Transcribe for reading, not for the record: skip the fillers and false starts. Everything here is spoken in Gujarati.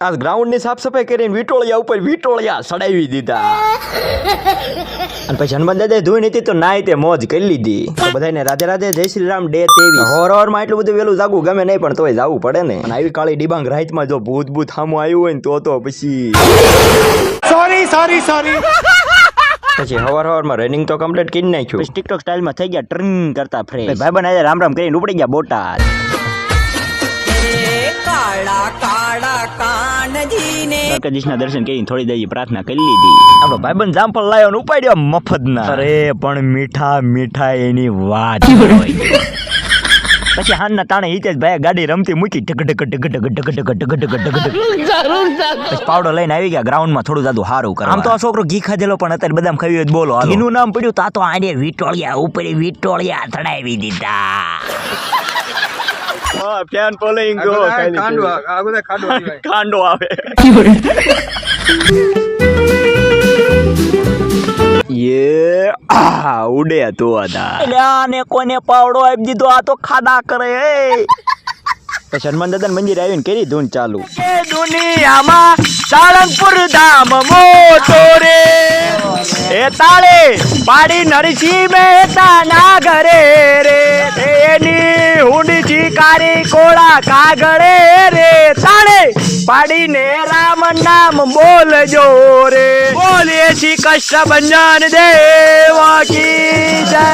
આ ગ્રાઉન્ડની સાફ સફાઈ કરીને વિટોળિયા ઉપર વિટોળિયા સડાવી દીધા અને પછી હનુમાન દાદાએ ધોઈ નથી તો નાઈ તે મોજ કરી લીધી. તો બધાને રાધે રાધે, જય શ્રી રામ. ડે 23. હોરમાં એટલું બધું વેલું જાગવું ગમે નહીં પણ તોય જાવું પડે ને. અને આવી કાળી ડિબાંગ રાતમાં જો ભૂત સામું આવ્યું હોય ને તો પછી સોરી પછી હવારમાં રનિંગ તો કમ્પ્લીટ કરી નાખ્યું. પછી ટિકટોક સ્ટાઇલમાં થઈ ગયા ટ્રેન કરતા ફ્રેશ. ભાઈબંધ આજે રામ રામ કરીને ઉપડી ગયા બોટાદ. દ્વારકાધીશના દર્શન કરીને થોડી દેરી પ્રાર્થના કરી લીધી. આપણો ભાઈબંધ જામફળ લાવ્યો ને ઉપાડ્યો મફતના. અરે પણ મીઠા એની વાત હોય. પછી હાનના તાણે હિતેશ ભાઈ ગાડી રમતી મૂકી પછી પાવડો લઈને આવી ગયા ગ્રાઉન્ડમાં થોડું જાદુ સારું કરે. આમ તો આ છોકરો ઘી ખાધેલો પણ અત્યારે બદામ ખાવી બોલો ઘીનું નામ પડ્યું તા તો આડે વિટોળિયા ઉપર વિટોળિયા ચડાવી દીધા. ફેન ફોલોઈંગ કાંડો આવે ઉડે તો આને કોને પાવડો આપી દીધો આ તો ખાડા કરે. પછી હનુમાન દાદા મંદિર આવીને કરી ધૂન ચાલુ. દુનિયામાં સાળંગપુર ધામ મોટો રે એ તાળે પાડી નરસિંહ મહેતા ના ઘરે રે એની હુંડી ચીકારી કોળા કાગળે રે તાળે પાડીને રામ નામ બોલજો રે બોલીએ શ્રી કૃષ્ણ ભંજન દેવા કી જય.